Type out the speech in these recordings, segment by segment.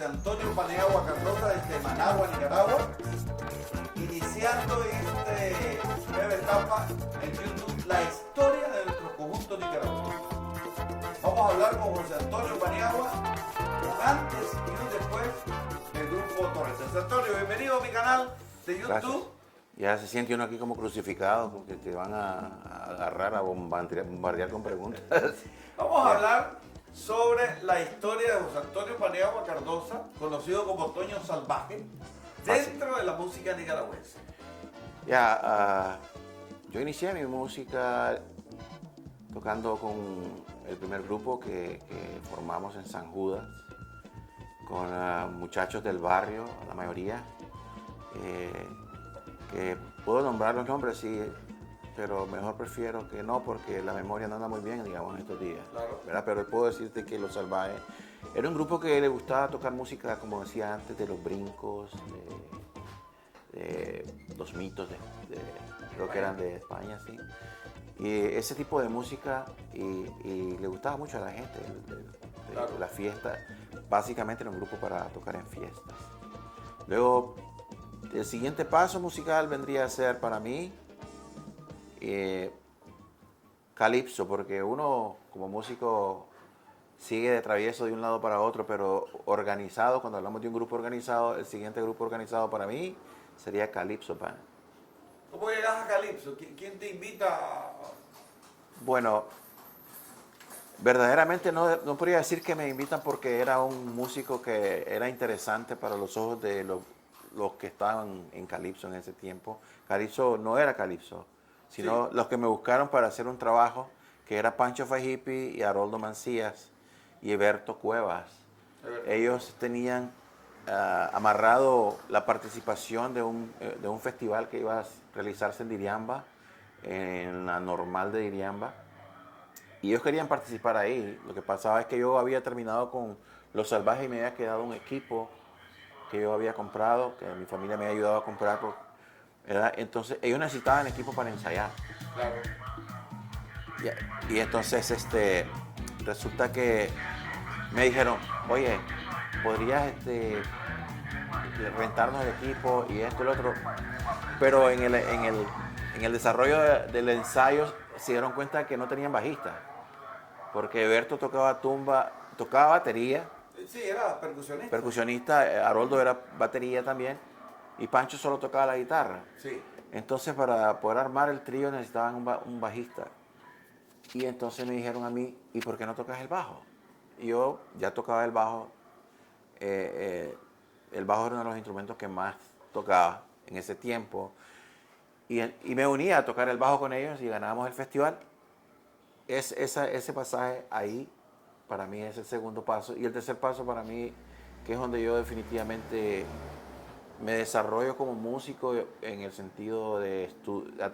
José Antonio Paniagua Cardosa desde Managua, Nicaragua, iniciando esta nueva etapa en YouTube, la historia de nuestro conjunto nicaragüense. Vamos a hablar con José Antonio Paniagua, un antes y un después del grupo Torres. José Antonio, bienvenido a mi canal de YouTube. Gracias. Ya se siente uno aquí como crucificado porque te van a agarrar a bombardear con preguntas. Vamos a hablar sobre la historia de José Antonio Paniagua Cardosa, conocido como Toño Salvaje, dentro de la música nicaragüense. Yo inicié mi música tocando con el primer grupo que formamos en San Judas, con muchachos del barrio, la mayoría, que puedo nombrar los nombres, sí, pero mejor prefiero que no, porque la memoria no anda muy bien, digamos, en estos días. Claro. ¿Verdad? Pero puedo decirte que Los Salvajes era un grupo que le gustaba tocar música, como decía antes, de los brincos, de los mitos, creo que eran de España, sí. Y ese tipo de música, y le gustaba mucho a la gente, Claro. la fiesta. Básicamente era un grupo para tocar en fiestas. Luego, el siguiente paso musical vendría a ser para mí calipso, porque uno como músico sigue de travieso de un lado para otro, pero organizado. Cuando hablamos de un grupo organizado, el siguiente grupo organizado para mí sería Calypso Band. ¿Cómo llegas a Calipso? ¿Quién te invita? Bueno, verdaderamente no podría decir que me invitan porque era un músico que era interesante para los ojos de los que estaban en Calypso en ese tiempo. Calypso no era Calypso, sino Sí. los que me buscaron para hacer un trabajo, que era Pancho Fajipi y Haroldo Mancías y Eberto Cuevas. Ellos tenían amarrado la participación de un festival que iba a realizarse en Diriamba, en la normal de Diriamba. Y ellos querían participar ahí. Lo que pasaba es que yo había terminado con Los Salvajes y me había quedado un equipo que yo había comprado, que mi familia me había ayudado a comprar. ¿Verdad? Entonces ellos necesitaban equipo para ensayar. Claro. Y entonces resulta que me dijeron, oye, ¿podrías rentarnos el equipo y esto y lo otro? Pero en el desarrollo del ensayo se dieron cuenta que no tenían bajista, porque Berto tocaba tocaba batería, Sí, era percusionista. percusionista, Haroldo era batería también, y Pancho solo tocaba la guitarra. Sí. Entonces, para poder armar el trío necesitaban un bajista. Y entonces me dijeron a mí, ¿y por qué no tocas el bajo? Y yo ya tocaba el bajo. El bajo era uno de los instrumentos que más tocaba en ese tiempo. Y me unía a tocar el bajo con ellos y ganábamos el festival. Ese pasaje ahí, para mí, es el segundo paso. Y el tercer paso para mí, que es donde yo definitivamente me desarrollo como músico en el sentido de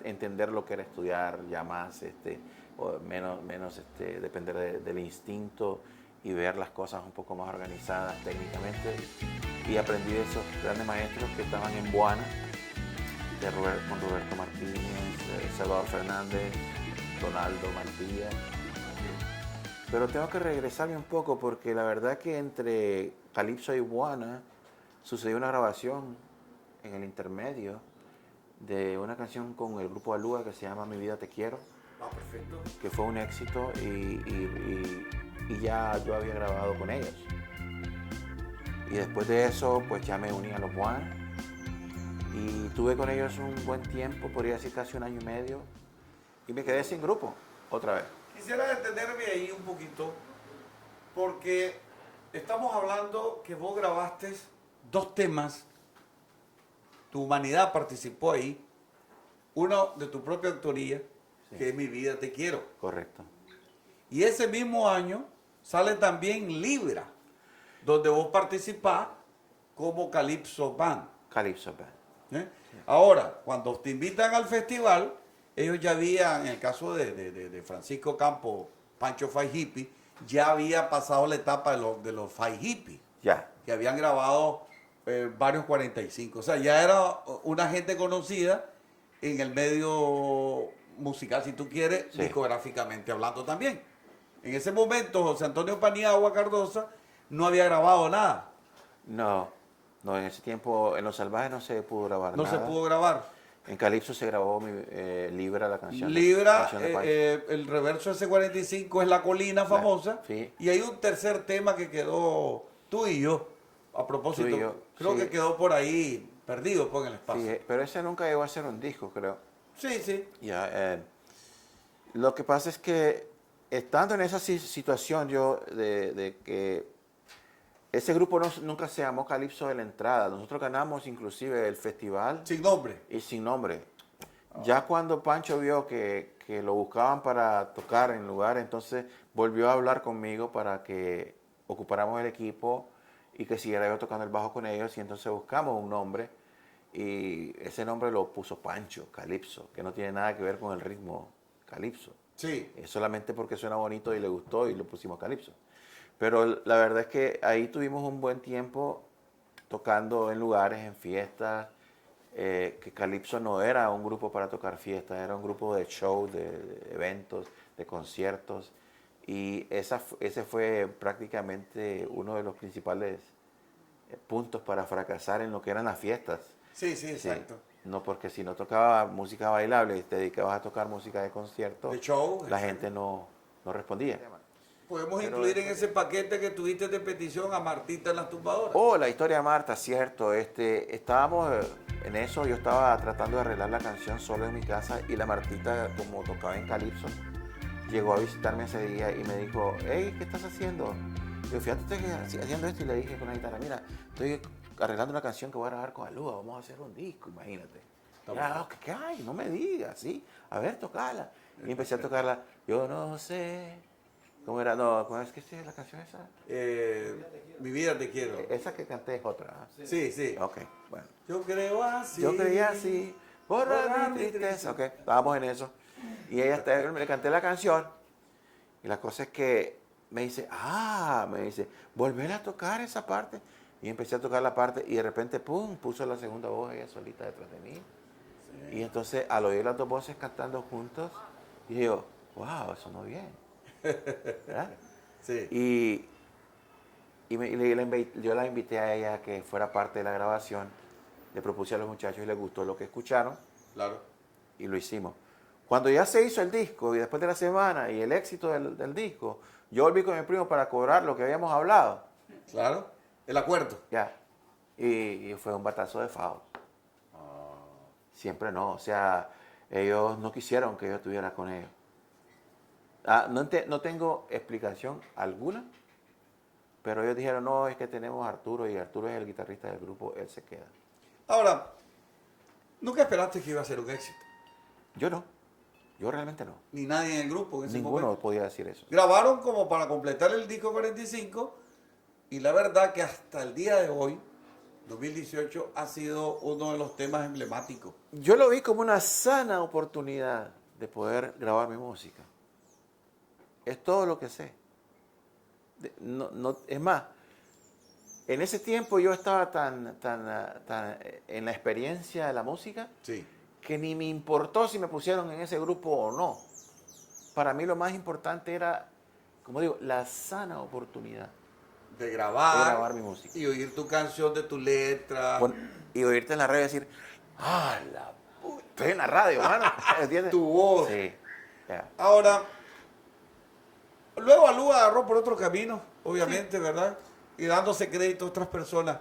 entender lo que era estudiar, ya más, o menos depender del instinto y ver las cosas un poco más organizadas técnicamente. Y aprendí de esos grandes maestros que estaban en Buana, con Roberto Martínez, Salvador Fernández, Donaldo Martínez. Pero tengo que regresarme un poco porque la verdad que entre Calypso y Buana sucedió una grabación en el intermedio de una canción con el grupo Alúa que se llama Mi Vida Te Quiero. Perfecto. Que fue un éxito y ya yo había grabado con ellos. Y después de eso, pues ya me uní a los Buana y tuve con ellos un buen tiempo, podría decir casi un año y medio, y me quedé sin grupo otra vez. Quisiera detenerme ahí un poquito, porque estamos hablando que vos grabaste 2 temas, tu humanidad participó ahí, uno de tu propia autoría, Sí. que es Mi Vida Te Quiero. Correcto. Y ese mismo año sale también Libra, donde vos participás como Calypso Band. Calypso Band. ¿Eh? Ahora, cuando te invitan al festival, ellos ya habían, en el caso de Francisco Campo, Pancho Fajipi, ya había pasado la etapa de los Fajipi, Ya. que habían grabado varios 45. O sea, ya era una gente conocida en el medio musical, si tú quieres, Sí. discográficamente hablando también. En ese momento, José Antonio Paniagua Cardosa no había grabado nada. No, no, en ese tiempo en Los Salvajes no se pudo grabar No nada. se pudo grabar. En Calipso se grabó Libra, la canción. Libra, canción de Pancho. el reverso S45 es La Colina famosa. sí. Y hay un tercer tema que quedó tú y yo, a propósito. Tú y yo, Creo sí. que quedó por ahí perdido pues, en el espacio. Sí, pero ese nunca llegó a ser un disco, creo. Sí, sí. Ya, lo que pasa es que estando en esa situación yo de que ese grupo nunca se llamó Calipso de la entrada. Nosotros ganamos inclusive el festival Sin nombre. y sin nombre. Ya cuando Pancho vio que lo buscaban para tocar en lugares, entonces volvió a hablar conmigo para que ocupáramos el equipo y que siguiera yo tocando el bajo con ellos. Y entonces buscamos un nombre y ese nombre lo puso Pancho, Calipso, que no tiene nada que ver con el ritmo Calipso. Sí. Es solamente porque suena bonito y le gustó y lo pusimos Calipso. Pero la verdad es que ahí tuvimos un buen tiempo tocando en lugares, en fiestas, que Calipso no era un grupo para tocar fiestas, era un grupo de show, de eventos, de conciertos. Y ese fue prácticamente uno de los principales puntos para fracasar en lo que eran las fiestas. Sí, sí, exacto. No, porque si no tocaba música bailable y te dedicabas a tocar música de concierto, De show. la exacto. gente no respondía. Podemos Pero incluir en ese paquete que tuviste de petición a Martita en las tumbadoras. Oh, la historia de Marta, cierto. Estábamos en eso, yo estaba tratando de arreglar la canción solo en mi casa y la Martita, como tocaba en Calipso, llegó a visitarme ese día y me dijo, hey, ¿qué estás haciendo? Yo, fíjate, estoy haciendo esto y le dije con la guitarra, mira, estoy arreglando una canción que voy a grabar con Alúa, vamos a hacer un disco, imagínate. Ya, ¿qué hay? No me digas, ¿sí? A ver, tocala. Y empecé a tocarla, yo no sé. ¿Cómo era? No, ¿cómo es que es la canción esa? Mi vida te quiero. Esa que canté es otra. ¿Ah? Sí, sí. Ok, bueno. Yo creo así. Yo creía así, borrar mi tristeza. Ok, estábamos en eso. Y le canté la canción. Y la cosa es que me dice, volver a tocar esa parte. Y empecé a tocar la parte y de repente, pum, puso la segunda voz ella solita detrás de mí. Sí. Y entonces, al oír las dos voces cantando juntos, dije yo, wow, sonó bien. ¿Verdad? Sí. Yo la invité a ella a que fuera parte de la grabación. Le propuse a los muchachos y les gustó lo que escucharon. Claro. Y lo hicimos. Cuando ya se hizo el disco y después de la semana y el éxito del disco, yo volví con mi primo para cobrar lo que habíamos hablado. Claro. El acuerdo. Ya. Y fue un batazo de FAO. Siempre no. O sea, ellos no quisieron que yo estuviera con ellos. No tengo explicación alguna, pero ellos dijeron, no, es que tenemos a Arturo y Arturo es el guitarrista del grupo, él se queda. Ahora, ¿nunca esperaste que iba a ser un éxito? Yo no, yo realmente no. Ni nadie en el grupo en ese Ninguno momento. podía decir eso. Grabaron como para completar el disco 45 y la verdad que hasta el día de hoy, 2018, ha sido uno de los temas emblemáticos. Yo lo vi como una sana oportunidad de poder grabar mi música. Es todo lo que sé. Es más, en ese tiempo yo estaba tan en la experiencia de la música, sí, que ni me importó si me pusieron en ese grupo o no. Para mí lo más importante era, como digo, la sana oportunidad de grabar mi música. Y oír tu canción de tu letra. Y oírte en la radio y decir, la puta, estoy en la radio, mano. ¿Entiendes? Tu voz. Sí. Yeah. Ahora, luego Alúa agarró por otro camino, obviamente, sí, ¿verdad? Y dándose crédito a otras personas.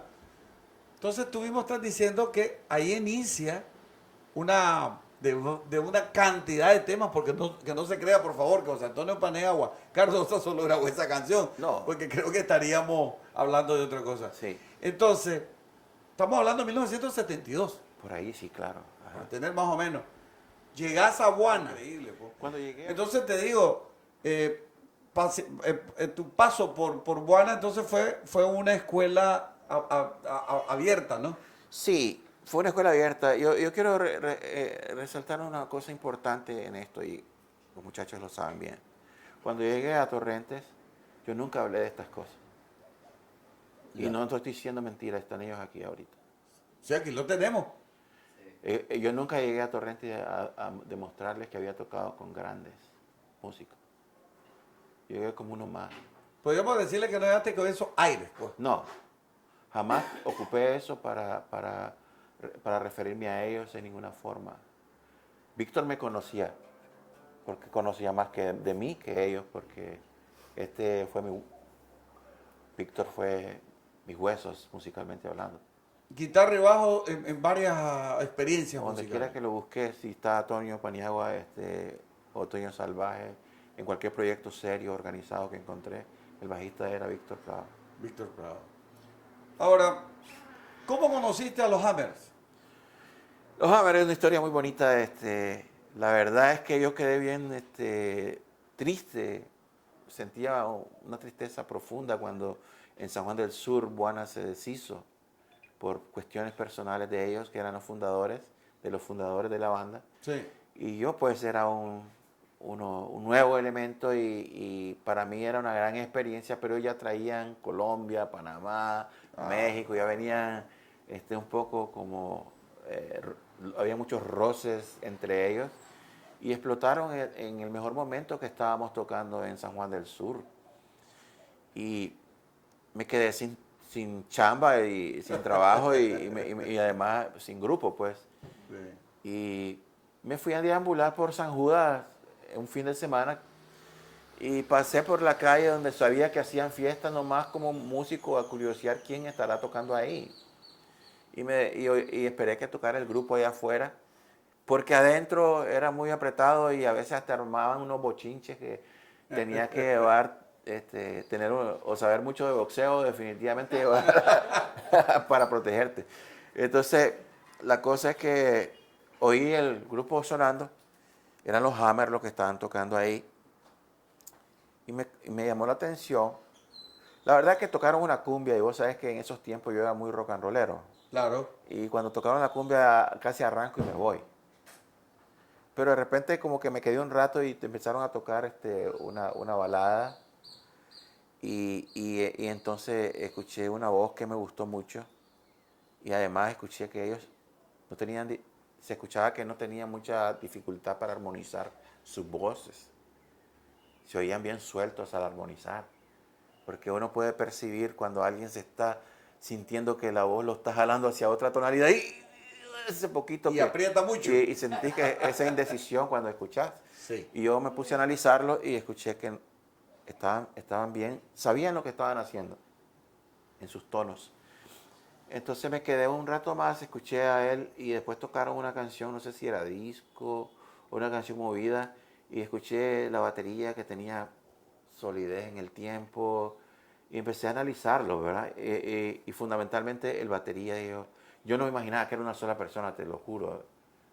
Entonces estuvimos diciendo que ahí inicia de una cantidad de temas, porque que no se crea, por favor, que José Antonio Paniagua, Carlos Sosa solo grabó esa canción. No. Porque creo que estaríamos hablando de otra cosa. Sí. Entonces, estamos hablando de 1972. Por ahí sí, claro. Ajá. Para tener más o menos. Llegás a Buana. Increíble, po. Cuando llegué. Entonces te digo, tu paso por Buana entonces fue una escuela abierta, ¿no? Sí, fue una escuela abierta. Yo quiero resaltar una cosa importante en esto y los muchachos lo saben bien. Cuando llegué a Torrentes, yo nunca hablé de estas cosas. Ya. Y no estoy diciendo mentiras, están ellos aquí ahorita. Sí, aquí lo tenemos. Yo nunca llegué a Torrentes a demostrarles que había tocado con grandes músicos. Yo llegué como uno más. Podríamos decirle que no llegaste con esos aires, pues. No, Jamás ocupé eso para referirme a ellos en ninguna forma. Víctor me conocía, porque conocía más de mí que ellos, porque Víctor fue mis huesos musicalmente hablando. Guitarra y bajo en varias experiencias Donde musicales. quiera que lo busque, si está Toño Paniagua o Toño Salvaje, en cualquier proyecto serio, organizado que encontré, el bajista era Víctor Prado. Víctor Prado. Ahora, ¿cómo conociste a los Hammers? Los Hammers es una historia muy bonita. La verdad es que yo quedé bien triste, sentía una tristeza profunda cuando en San Juan del Sur Buana se deshizo por cuestiones personales de ellos, que eran los fundadores de la banda. Sí. Y yo pues era un nuevo elemento y para mí era una gran experiencia, pero ya traían Colombia, Panamá, México, ya venían un poco como, había muchos roces entre ellos y explotaron en el mejor momento que estábamos tocando en San Juan del Sur. Y me quedé sin chamba y sin trabajo y además sin grupo, pues. Sí. Y me fui a deambular por San Judas un fin de semana y pasé por la calle donde sabía que hacían fiestas nomás como músico a curiosear quién estará tocando ahí. Y esperé que tocara el grupo allá afuera, porque adentro era muy apretado y a veces hasta armaban unos bochinches que tenía que llevar, o saber mucho de boxeo, definitivamente llevar para protegerte. Entonces, la cosa es que oí el grupo sonando, eran los Hammers los que estaban tocando ahí, y me llamó la atención. La verdad es que tocaron una cumbia, y vos sabés que en esos tiempos yo era muy rock and rollero. Claro. Y cuando tocaron la cumbia casi arranco y me voy. Pero de repente como que me quedé un rato y empezaron a tocar una balada. Y entonces escuché una voz que me gustó mucho. Y además escuché que ellos no tenían, se escuchaba que no tenían mucha dificultad para armonizar sus voces. Se oían bien sueltos al armonizar. Porque uno puede percibir cuando alguien se está sintiendo que la voz lo está jalando hacia otra tonalidad y ese poquito Y aprieta mucho. y sentí que esa indecisión cuando escuchás. Sí. Y yo me puse a analizarlo y escuché que estaban bien, sabían lo que estaban haciendo en sus tonos. Entonces me quedé un rato más, escuché a él y después tocaron una canción, no sé si era disco o una canción movida, y escuché la batería que tenía solidez en el tiempo y empecé a analizarlo, ¿verdad? Y fundamentalmente el batería, yo no me imaginaba que era una sola persona, te lo juro.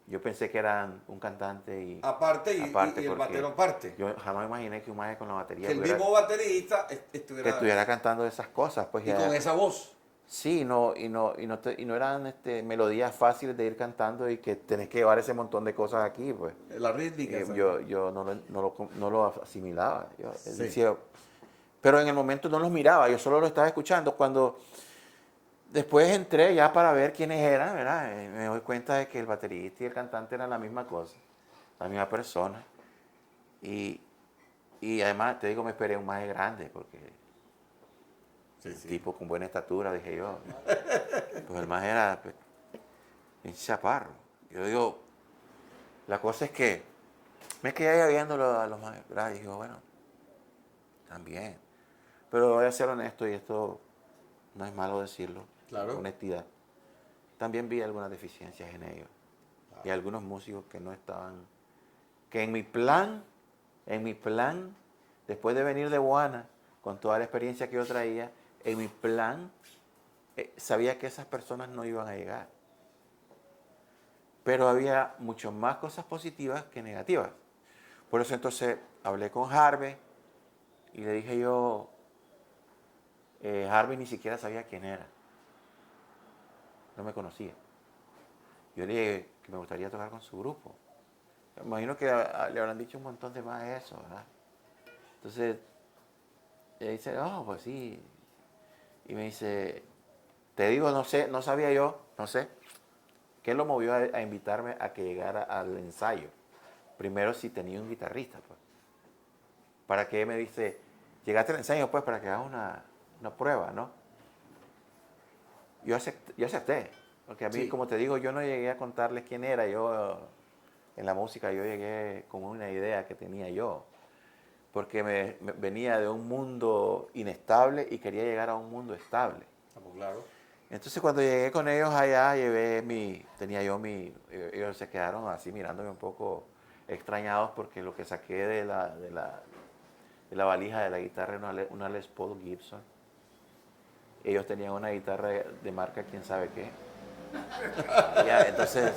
Yo pensé que eran un cantante y Aparte y el porque batero aparte. yo jamás imaginé que un maestro con la batería Que el mismo baterista que estuviera estuviera cantando esas cosas, pues y con esa voz. sí, no eran melodías fáciles de ir cantando y que tenés que llevar ese montón de cosas aquí, pues. La rítmica. Yo no lo asimilaba. Yo Sí. decía, pero en el momento no los miraba, yo solo lo estaba escuchando. Cuando después entré ya para ver quiénes eran, ¿verdad? Me doy cuenta de que el baterista y el cantante eran la misma cosa, la misma persona. Y además, te digo, me esperé un más grande, porque Sí, un sí. tipo con buena estatura, dije yo. Pues el más era pues, un chaparro. Yo digo, la cosa es que me quedé ahí viéndolo a los más, ¿verdad? Y digo, bueno, también. Pero voy a ser honesto y esto no es malo decirlo. Claro. Honestidad. También vi algunas deficiencias en ellos. Y algunos músicos que no estaban, que en mi plan, después de venir de Guana, con toda la experiencia que yo traía, en mi plan, sabía que esas personas no iban a llegar. Pero había mucho más cosas positivas que negativas. Por eso entonces hablé con Harvey y le dije yo, Harvey ni siquiera sabía quién era. No me conocía. Yo le dije que me gustaría tocar con su grupo. Me imagino que le habrán dicho un montón de más de eso, ¿verdad? Entonces, ella dice, oh, pues sí. Y me dice, te digo, no sé, no sabía yo, no sé. ¿Qué lo movió a invitarme a que llegara al ensayo? Primero si tenía un guitarrista, pues. Para que me dice, llegaste al ensayo, pues, para que hagas una prueba, ¿no? yo acepté. Porque a mí, Sí. como te digo, yo no llegué a contarles quién era. Yo, en la música, yo llegué con una idea que tenía yo. Porque me venía de un mundo inestable y quería llegar a un mundo estable. Claro. Entonces cuando llegué con ellos allá, ellos se quedaron así mirándome un poco extrañados porque lo que saqué de la valija de la guitarra era una Les Paul Gibson. Ellos tenían una guitarra de marca quién sabe qué. Ya, entonces,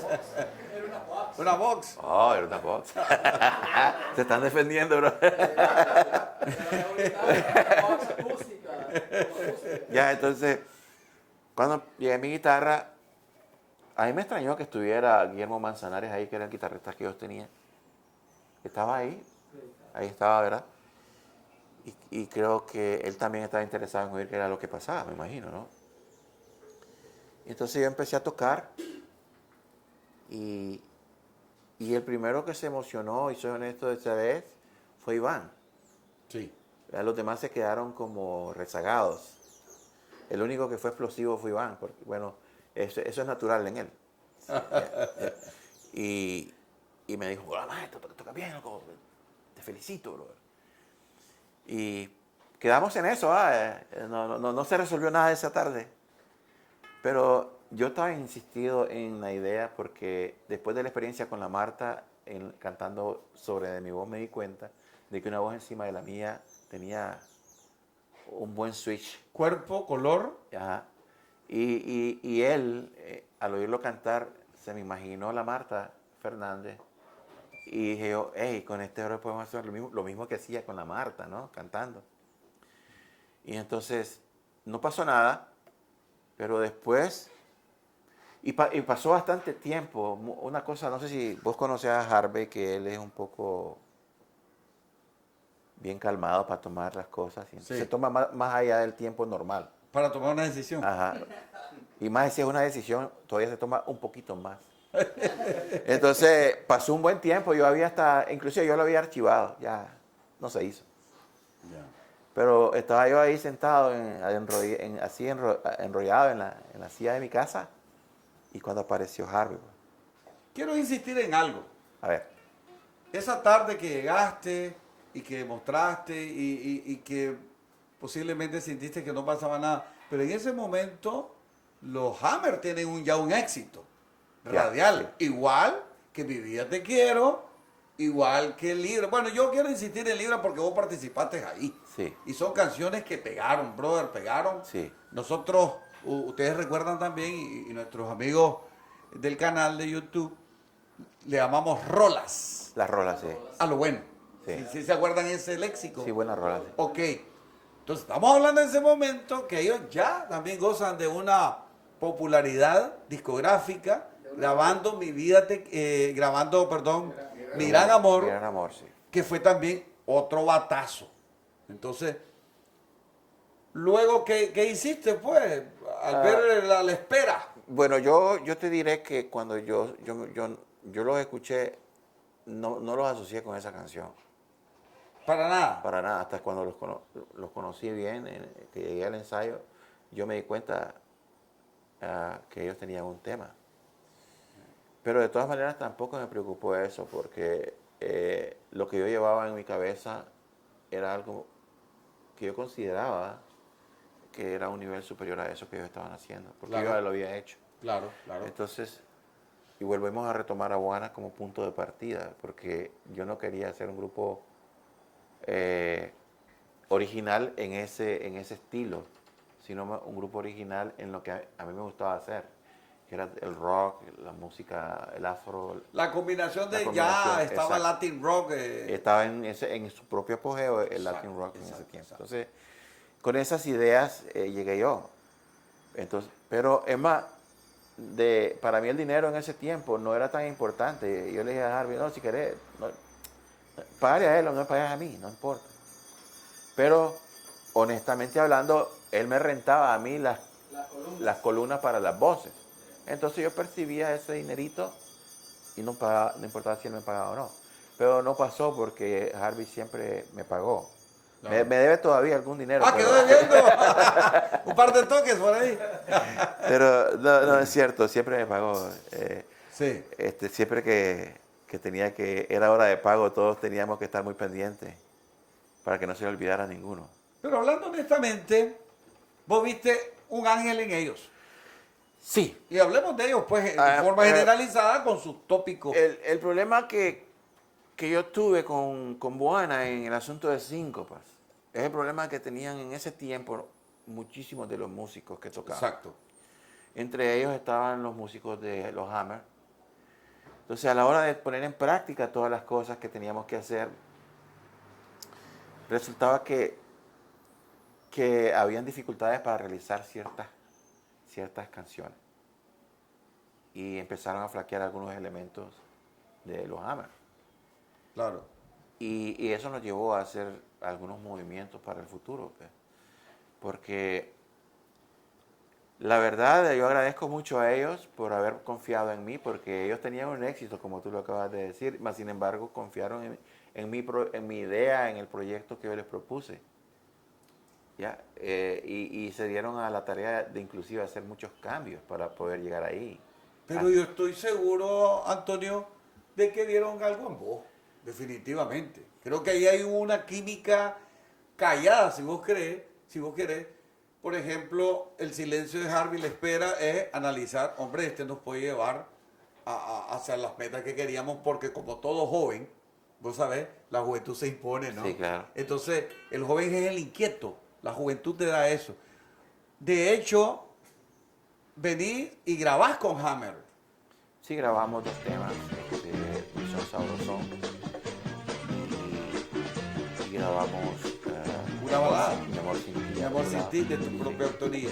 Una box. oh, era una Vox. Se están defendiendo, bro. Ya, entonces, cuando llegué a mi guitarra, a mí me extrañó que estuviera Guillermo Manzanares ahí, que era el guitarrista que ellos tenían. Estaba ahí estaba, ¿verdad? Y creo que él también estaba interesado en oír qué era lo que pasaba, me imagino, ¿no? Y entonces yo empecé a tocar y el primero que se emocionó, y soy honesto de esta vez, fue Iván. Sí. Los demás se quedaron como rezagados. El único que fue explosivo fue Iván, porque bueno, eso es natural en él. Sí, ya. Y me dijo, hola maestro, toca bien, loco. Te felicito, bro. Y quedamos en eso, no se resolvió nada esa tarde. Pero yo estaba insistido en la idea porque después de la experiencia con la Marta, cantando sobre de mi voz, me di cuenta de que una voz encima de la mía tenía un buen switch. Cuerpo, color. Ajá. Y él, al oírlo cantar, se me imaginó la Marta Fernández. Y dije yo, hey, con este hombre podemos hacer lo mismo que hacía con la Marta, ¿no? Cantando. Y entonces, no pasó nada, pero después, y pasó bastante tiempo. Una cosa, no sé si vos conocés a Harvey, que él es un poco bien calmado para tomar las cosas. Y Sí. se toma más allá del tiempo normal. Para tomar una decisión. Ajá. Y más si es una decisión, todavía se toma un poquito más. Entonces, pasó un buen tiempo. Inclusive yo lo había archivado, ya no se hizo. Ya. Pero estaba yo ahí sentado, enrollado en la silla de mi casa, y cuando apareció Harvey. Quiero insistir en algo. A ver, Esa tarde que llegaste y que mostraste y que posiblemente sentiste que no pasaba nada, pero en ese momento los Hammer tienen ya un éxito Ya, radial, igual que Mi Vida Te Quiero, igual que Libra. Bueno, yo quiero insistir en Libra porque vos participaste ahí. sí, Y son canciones que pegaron, brother, pegaron. sí, Nosotros, ustedes recuerdan también, y nuestros amigos del canal de YouTube, le llamamos rolas las rolas, sí. a lo bueno. Sí. ¿Sí se acuerdan ese léxico? Sí, buenas rolas. Sí. Ok. Entonces, estamos hablando en ese momento que ellos ya también gozan de una popularidad discográfica, grabando Mi Gran Amor, Mi Gran Amor, sí. que fue también otro batazo. Entonces, luego, ¿qué hiciste, pues? Al ver la espera. Bueno, yo te diré que cuando yo los escuché, no los asocié con esa canción. Para nada. Para nada, hasta cuando los conocí bien, que llegué al ensayo, yo me di cuenta que ellos tenían un tema. Pero de todas maneras tampoco me preocupó eso, porque lo que yo llevaba en mi cabeza era algo que yo consideraba que era un nivel superior a eso que ellos estaban haciendo, porque Claro. yo ya lo había hecho. Claro, claro. Entonces, y volvemos a retomar a Juana como punto de partida, porque yo no quería hacer un grupo original en ese estilo, sino un grupo original en lo que a mí me gustaba hacer, que era el rock, la música, el afro. La combinación de La combinación, ya estaba exacto. Latin Rock. Estaba en su propio apogeo el Exacto, Latin rock en ese exacto, tiempo. exacto. Entonces, con esas ideas llegué yo. Entonces, pero es más, para mí el dinero en ese tiempo no era tan importante. Yo le dije a Harvey, no, si querés, págale a él o no me pagues a mí, no importa. Pero, honestamente hablando, él me rentaba a mí las columnas para las voces. Entonces yo percibía ese dinerito y no importaba si él me pagaba o no. Pero no pasó porque Harvey siempre me pagó. Claro. Me debe todavía algún dinero. Ah, quedó debiendo. Un par de toques por ahí. Pero no es cierto, siempre me pagó. Sí. Siempre que era hora de pago, todos teníamos que estar muy pendientes para que no se le olvidara a ninguno. Pero hablando honestamente, vos viste un ángel en ellos. Sí. Y hablemos de ellos, pues, de forma generalizada con sus tópicos. El problema que yo tuve con Boana en el asunto de síncopas es el problema que tenían en ese tiempo muchísimos de los músicos que tocaban. Exacto. Entre ellos estaban los músicos de los Hammer. Entonces, a la hora de poner en práctica todas las cosas que teníamos que hacer, resultaba que habían dificultades para realizar ciertas canciones. Y empezaron a flaquear algunos elementos de los Hammer. Claro. Y eso nos llevó a hacer algunos movimientos para el futuro. Pues. Porque la verdad, yo agradezco mucho a ellos por haber confiado en mí, porque ellos tenían un éxito, como tú lo acabas de decir, mas sin embargo confiaron en mi idea, en el proyecto que yo les propuse. ¿Ya? Y se dieron a la tarea de inclusive hacer muchos cambios para poder llegar ahí. Pero yo estoy seguro, Antonio, de que vieron algo en vos, definitivamente. Creo que ahí hay una química callada, si vos querés. Por ejemplo, el silencio de Harvey, la espera, es analizar, hombre, nos puede llevar hacia las metas que queríamos, porque como todo joven, vos sabés, la juventud se impone, ¿no? Sí, claro. Entonces, el joven es el inquieto, la juventud te da eso. De hecho, venís y grabás con Hammer. Sí, grabamos 2 temas, Son Sabrosón, y grabamos Una balada. Mi amor sin ti. Mi amor sin ti, de tu propia autoría.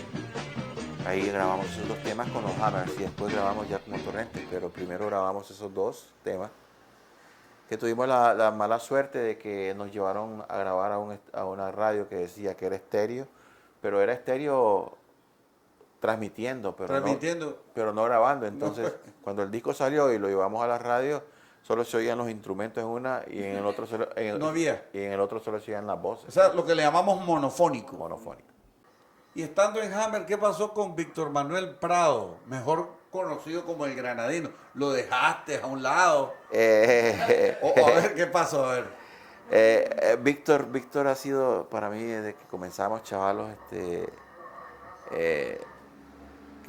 Ahí grabamos esos 2 temas con los Hammers y después grabamos ya como Torrentes, pero primero grabamos esos 2 temas que tuvimos la mala suerte de que nos llevaron a grabar a una radio que decía que era estéreo, pero era estéreo transmitiendo, pero no grabando. Entonces, cuando el disco salió y lo llevamos a la radio, solo se oían los instrumentos en una y en el otro No había. Y en el otro solo se oían las voces. O sea, lo que le llamamos monofónico. Monofónico. Y estando en Hammer, ¿qué pasó con Víctor Manuel Prado? Mejor conocido como el Granadino. ¿Lo dejaste a un lado? A ver, ¿qué pasó? A ver. Víctor ha sido para mí desde que comenzamos chavalos, que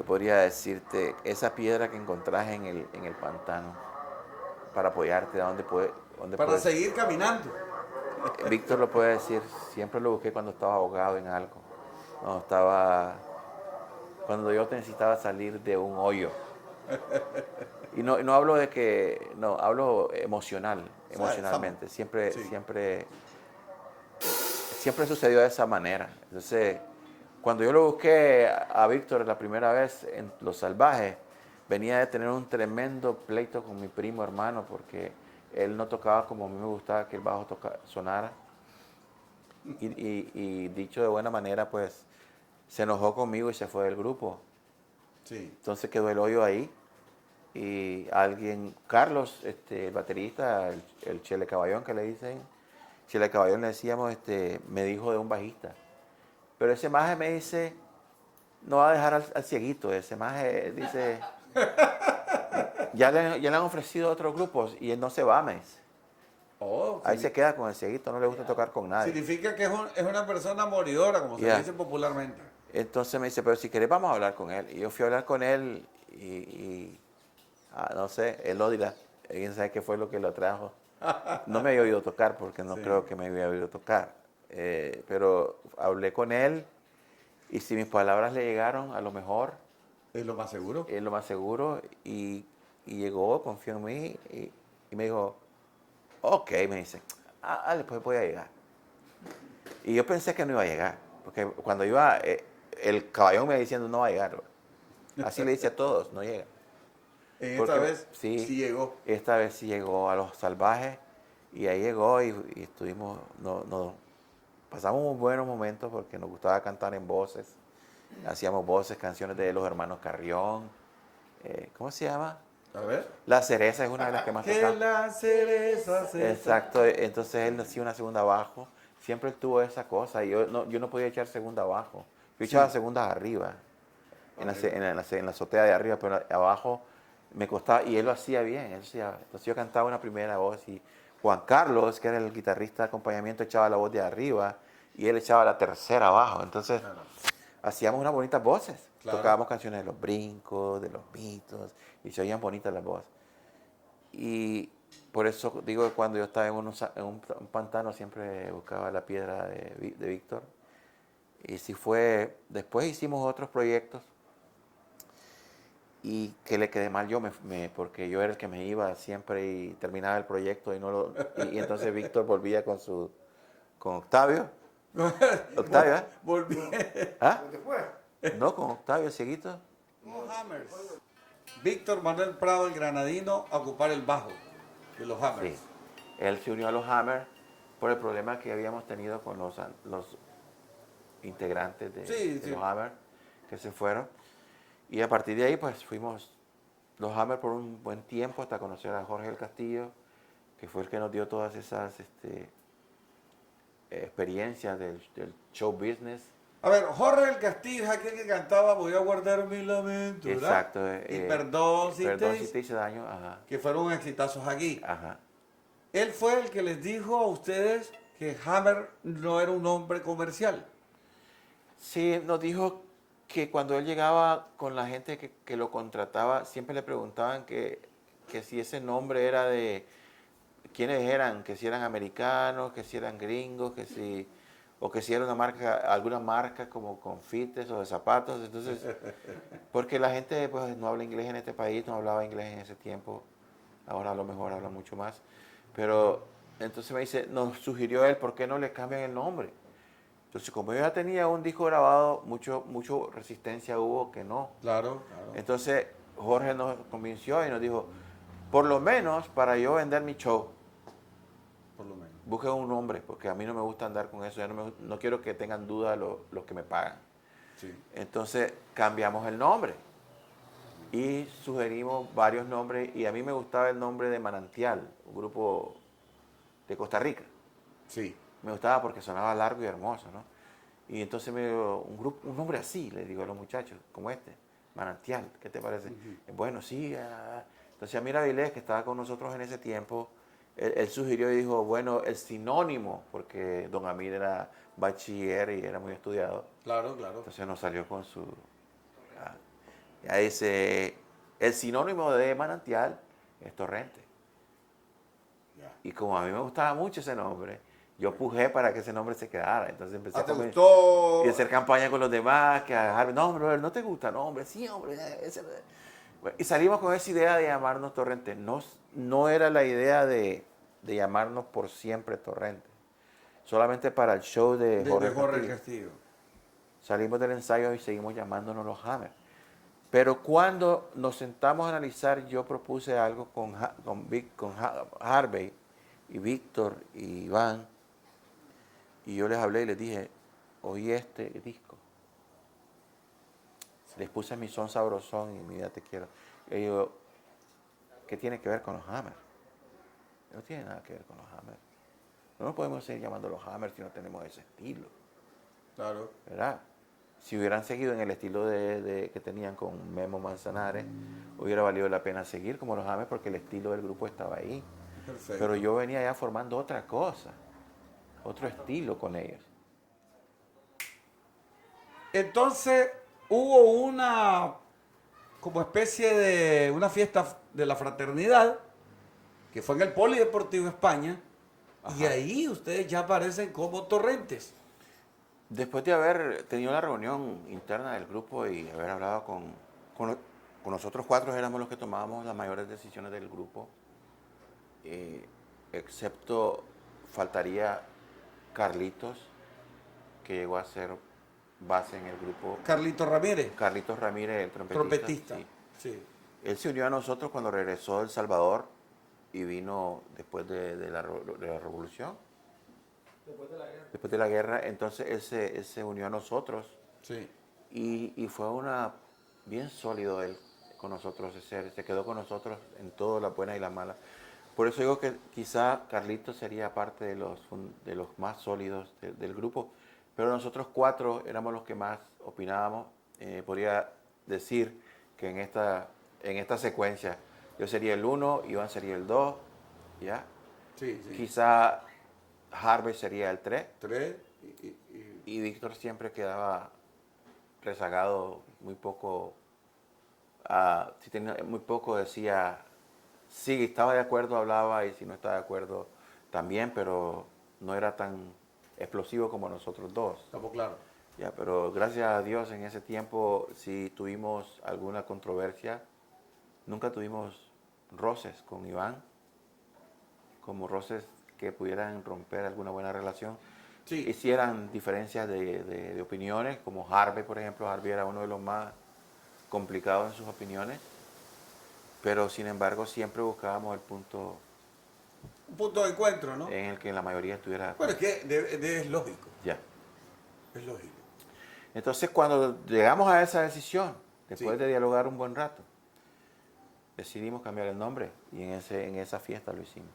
podría decirte, esa piedra que encontrás en el pantano para apoyarte, Para seguir caminando. Víctor lo puede decir, siempre lo busqué cuando estaba ahogado en algo, cuando yo necesitaba salir de un hoyo. Y no hablo hablo emocionalmente. Siempre sucedió de esa manera. Entonces, cuando yo lo busqué a Víctor la primera vez en Los Salvajes, venía de tener un tremendo pleito con mi primo hermano, porque él no tocaba como a mí me gustaba que el bajo sonara. Y dicho de buena manera, pues, se enojó conmigo y se fue del grupo. Sí. Entonces quedó el hoyo ahí. Y Carlos, el baterista, el Chele Caballón que le dicen, Chele Caballón le decíamos, me dijo de un bajista. Pero ese maje me dice, no va a dejar al cieguito. Ese maje dice, ya le han ofrecido otros grupos y él no se va, me dice. Ahí se queda con el cieguito, no le gusta tocar con nadie. Significa que es una persona moridora, como se dice popularmente. Entonces me dice, pero si querés vamos a hablar con él. Y yo fui a hablar con él y no sé, él lo dirá. ¿Quién sabe qué fue lo que lo trajo? No me había oído tocar porque no creo que me había oído tocar. Pero hablé con él y si mis palabras le llegaron, a lo mejor. Es lo más seguro. Es lo más seguro. Y llegó, confió en mí y me dijo, ok, me dice, después voy a llegar. Y yo pensé que no iba a llegar. Porque cuando iba, el caballón me diciendo no va a llegar. Así le dice a todos, no llega. Esta vez sí llegó. Esta vez sí llegó a Los Salvajes y ahí llegó y estuvimos, pasamos unos buenos momentos porque nos gustaba cantar en voces. Hacíamos voces, canciones de los hermanos Carrión. ¿Cómo se llama? A ver. La Cereza es una de las que más tocamos. Que la cereza se... Exacto, entonces él hacía una segunda bajo. siempre él tuvo esa cosa. Y yo no podía echar segunda abajo. Yo echaba segundas arriba, en la azotea de arriba, pero abajo me costaba, y él lo hacía bien. Entonces yo cantaba una primera voz y Juan Carlos, que era el guitarrista de acompañamiento, echaba la voz de arriba y él echaba la tercera abajo. Entonces hacíamos unas bonitas voces. Claro. Tocábamos canciones de los Brincos, de los Beatles, y se oían bonitas las voces. Y por eso digo que cuando yo estaba en un pantano siempre buscaba la piedra de Víctor. Y si fue, después hicimos otros proyectos y que le quedé mal yo, porque yo era el que me iba siempre y terminaba el proyecto y entonces Víctor volvía con Octavio. Octavio, ¿eh? Volví. ¿Ah? ¿Dónde fue? No, con Octavio, cieguito. Los Hammers. Víctor Manuel Prado, el granadino, a ocupar el bajo de los Hammers. Sí. Él se unió a los Hammers por el problema que habíamos tenido con los integrantes de los Hammers que se fueron. Y a partir de ahí, pues fuimos los Hammers por un buen tiempo hasta conocer a Jorge del Castillo, que fue el que nos dio todas esas experiencias del show business. A ver, Jorge del Castillo es aquel que cantaba Voy a guardar mi lamento, ¿verdad? Exacto. Y perdón si te hice daño. Ajá. que fueron exitazos aquí. Ajá. Él fue el que les dijo a ustedes que Hammer no era un nombre comercial. Sí, nos dijo que cuando él llegaba con la gente que lo contrataba, siempre le preguntaban que si ese nombre era de quiénes eran, que si eran americanos, que si eran gringos, o que si era alguna marca como confites o de zapatos. Entonces, porque la gente pues no habla inglés en este país, no hablaba inglés en ese tiempo, ahora a lo mejor habla mucho más. Pero entonces me dice, nos sugirió él, ¿por qué no le cambian el nombre? Entonces, como yo ya tenía un disco grabado, mucho resistencia hubo que no. Claro, claro. Entonces, Jorge nos convenció y nos dijo, por lo menos para yo vender mi show, Por lo menos. busquen un nombre, porque a mí no me gusta andar con eso, no quiero que tengan duda los que me pagan. Sí. Entonces, cambiamos el nombre y sugerimos varios nombres, y a mí me gustaba el nombre de Manantial, un grupo de Costa Rica. Sí. Me gustaba porque sonaba largo y hermoso, ¿no? Y entonces me dio un nombre así, le digo a los muchachos, como este, Manantial, ¿qué te parece? Bueno, sí. Entonces Amir Avilés, que estaba con nosotros en ese tiempo, él sugirió y dijo, bueno, el sinónimo, porque don Amir era bachiller y era muy estudiado. Claro, claro. Entonces nos salió con su... Ya dice, el sinónimo de Manantial es Torrente. Ya. Y como a mí me gustaba mucho ese nombre, yo pujé para que ese nombre se quedara. Entonces empecé ¿Te a gustó? y hacer campaña con los demás, que a dejarme, no, hombre, ¿no te gusta? No, hombre, sí, hombre. Bueno, y salimos con esa idea de llamarnos Torrente. No era la idea de llamarnos por siempre Torrente. Solamente para el show de Jorge Castillo. Castillo. Salimos del ensayo y seguimos llamándonos los Hammers. Pero cuando nos sentamos a analizar, yo propuse algo con Harvey y Víctor y Iván. Y yo les hablé y les dije, oí este disco. Les puse mi son sabrosón y mi vida te quiero. Y yo, ¿qué tiene que ver con los Hammers? No tiene nada que ver con los Hammers. No nos podemos seguir llamando los Hammers si no tenemos ese estilo. Claro. ¿Verdad? Si hubieran seguido en el estilo que tenían con Memo Manzanares, hubiera valido la pena seguir como los Hammers porque el estilo del grupo estaba ahí. Perfecto. Pero yo venía ya formando otra cosa, otro estilo con ellos. Entonces, hubo una como especie de una fiesta de la fraternidad que fue en el Polideportivo España. Y Ajá. ahí ustedes ya aparecen como Torrentes. Después de haber tenido la reunión interna del grupo y haber hablado con nosotros cuatro, éramos los que tomábamos las mayores decisiones del grupo, excepto faltaría Carlitos, que llegó a ser base en el grupo. Carlito Ramírez, Carlitos Ramírez, el trompetista. Sí. Sí. Él se unió a nosotros cuando regresó de El Salvador y vino después de la revolución. Después de la guerra, entonces él se unió a nosotros Sí. y fue bien sólido él con nosotros, se quedó con nosotros en todas las buenas y las malas. Por eso digo que quizá Carlitos sería parte de los más sólidos del grupo, pero nosotros cuatro éramos los que más opinábamos. Podría decir que en esta secuencia yo sería el 1, Iván sería el 2, ¿ya? Sí, sí. Quizá Harvey sería el 3 Tres y Víctor siempre quedaba rezagado, muy poco, si tenía, muy poco decía, sí, estaba de acuerdo, hablaba, y si no estaba de acuerdo también, pero no era tan explosivo como nosotros dos. Estamos claros. Ya, pero gracias a Dios en ese tiempo si tuvimos alguna controversia, nunca tuvimos roces con Iván, como roces que pudieran romper alguna buena relación. Sí. Hicieran diferencias de opiniones, como Harvey, por ejemplo. Harvey era uno de los más complicados en sus opiniones, pero sin embargo siempre buscábamos el punto Un punto de encuentro, ¿no? en el que la mayoría estuviera de Bueno, acuerdo. es que es lógico. Ya. Es lógico. Entonces cuando llegamos a esa decisión, después Sí. de dialogar un buen rato, decidimos cambiar el nombre y en esa fiesta lo hicimos.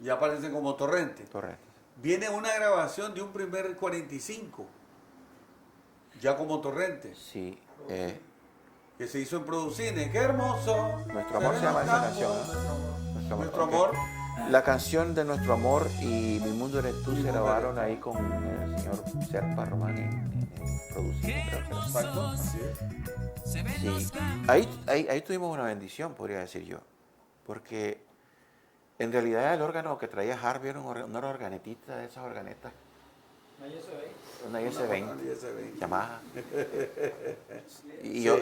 Ya aparecen como Torrente. Correcto. Viene una grabación de un primer 45, ya como Torrente, Sí. que se hizo en Producines. ¡Qué hermoso! Nuestro amor se llama esa canción, ¿no? Nuestro ok. amor. La canción de Nuestro Amor y Mi Mundo Eres Tú se grabaron ahí con el señor Serpa Román en Producines, creo que era. Exacto, así es. Sí, ahí tuvimos una bendición, podría decir yo, porque en realidad el órgano que traía Harvey era una organetita de esas organetas, una IS-20, IS-20. Yamaha. Y Sí. yo,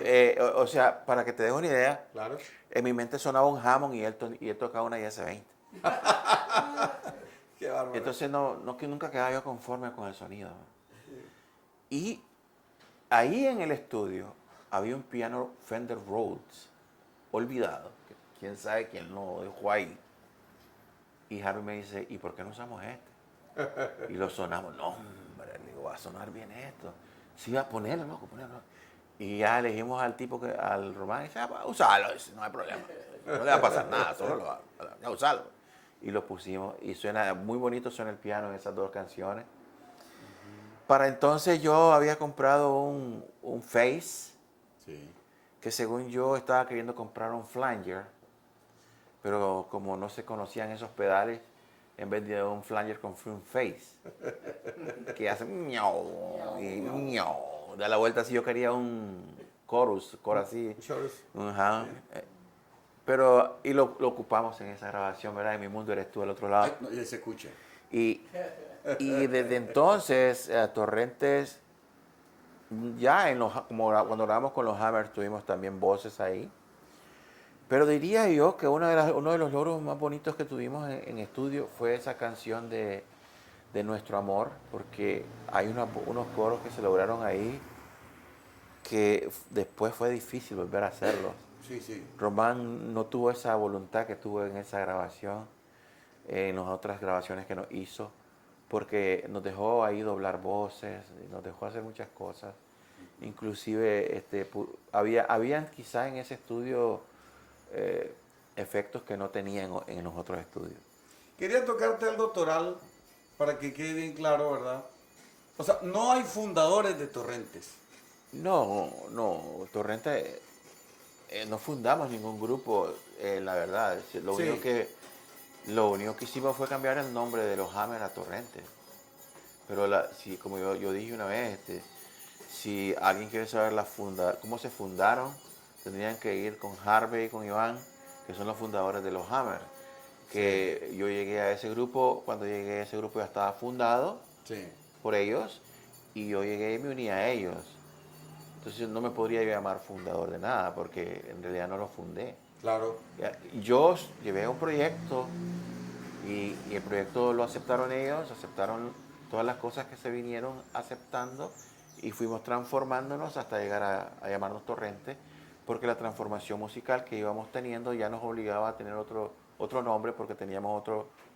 o sea, para que te des una idea, Claro. en mi mente sonaba un Hammond y él tocaba una IS-20. Qué bárbaro. Entonces que nunca quedaba yo conforme con el sonido. Y ahí en el estudio había un piano Fender Rhodes olvidado, que quién sabe quién lo dejó ahí. Y Harvey me dice, ¿y por qué no usamos este? Y lo sonamos. No, hombre, le digo, va a sonar bien esto. Sí, va a ponerlo, loco, ponerlo. Y ya elegimos al tipo, al Román, y dice, usalo, dice, no hay problema. No le va a pasar nada, solo lo va a usarlo. Y lo pusimos, y suena muy bonito, suena el piano en esas dos canciones. Para entonces yo había comprado un Face, Sí. que según yo estaba queriendo comprar un flanger, pero como no se conocían esos pedales, en vez de un flanger compré un Face, que hace miau, y miau, da la vuelta así. Yo quería un chorus así. Chorus. Ajá. Pero, y lo ocupamos en esa grabación, ¿verdad? En Mi Mundo Eres Tú, al otro lado. Ay, no, ya se escucha. Y desde entonces, Torrentes, ya como cuando grabamos con los Hammers, tuvimos también voces ahí. Pero diría yo que uno de los logros más bonitos que tuvimos en estudio fue esa canción de Nuestro Amor, porque hay unos coros que se lograron ahí que después fue difícil volver a hacerlos. Sí, sí. Román no tuvo esa voluntad que tuvo en esa grabación, en las otras grabaciones que nos hizo, porque nos dejó ahí doblar voces, nos dejó hacer muchas cosas. Inclusive habían quizá en ese estudio efectos que no tenían en los otros estudios. Quería tocarte algo doctoral para que quede bien claro, ¿verdad? O sea, no hay fundadores de Torrentes. No, Torrente, no fundamos ningún grupo, la verdad. Lo Sí. único que hicimos fue cambiar el nombre de los Hammers a Torrente. Pero como yo dije una vez, si alguien quiere saber cómo se fundaron, tendrían que ir con Harvey y con Iván, que son los fundadores de los Hammers. Que yo llegué a ese grupo, cuando llegué a ese grupo ya estaba fundado Sí. por ellos, y yo llegué y me uní a ellos. Entonces no me podría yo llamar fundador de nada, porque en realidad no lo fundé. Claro. Yo llevé un proyecto y el proyecto lo aceptaron ellos, aceptaron todas las cosas que se vinieron aceptando y fuimos transformándonos hasta llegar a llamarnos Torrente, porque la transformación musical que íbamos teniendo ya nos obligaba a tener otro nombre, porque teníamos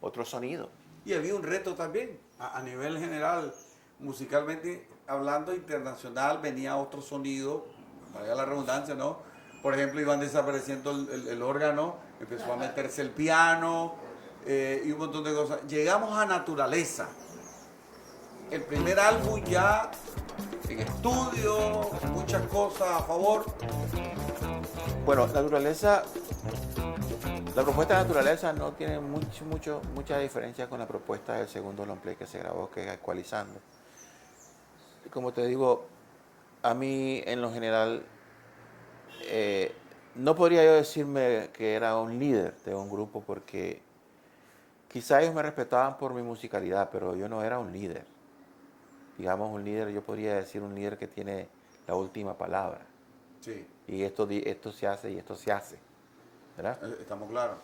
otro sonido. Y había un reto también, a nivel general, musicalmente hablando, internacional, venía otro sonido, valga la redundancia, ¿no? Por ejemplo, iban desapareciendo el órgano, empezó a meterse el piano, y un montón de cosas. Llegamos a Naturaleza. El primer álbum ya en estudio, muchas cosas a favor. Bueno, Naturaleza, la propuesta de Naturaleza no tiene mucha diferencia con la propuesta del segundo long play que se grabó, que es Ecualizando. Como te digo, a mí en lo general no podría yo decirme que era un líder de un grupo porque quizá ellos me respetaban por mi musicalidad, pero yo no era un líder. Digamos, un líder, yo podría decir un líder que tiene la última palabra. Sí, Y esto se hace y esto se hace, ¿verdad? estamos claros.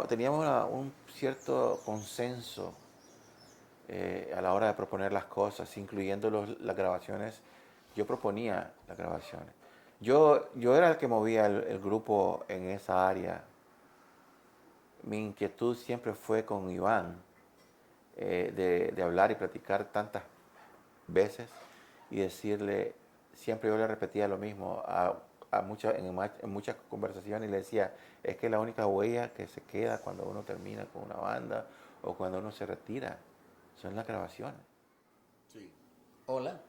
Teníamos un cierto consenso a la hora de proponer las cosas, incluyendo las grabaciones. Yo proponía las grabaciones. Yo era el que movía el grupo en esa área. Mi inquietud siempre fue con Iván, de hablar y platicar tantas veces y decirle, siempre yo le repetía lo mismo en muchas conversaciones y le decía, es que la única huella que se queda cuando uno termina con una banda o cuando uno se retira son las grabaciones. Sí. Hola,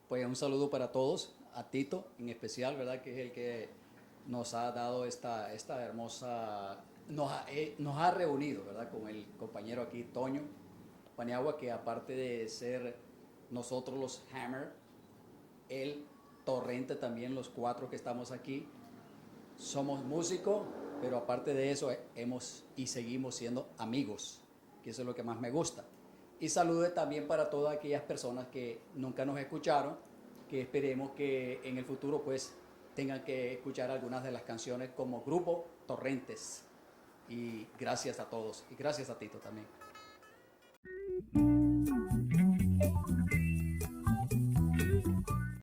pues un saludo para todos, a Tito en especial, ¿verdad? Que es el que nos ha dado esta hermosa, nos ha reunido, ¿verdad? Con el compañero aquí, Toño Paniagua, que aparte de ser nosotros los Hammer, el Torrente también, los cuatro que estamos aquí, somos músicos, pero aparte de eso hemos y seguimos siendo amigos, que eso es lo que más me gusta. Y salude también para todas aquellas personas que nunca nos escucharon, que esperemos que en el futuro pues tengan que escuchar algunas de las canciones como grupo Torrentes. Y gracias a todos y gracias a Tito también.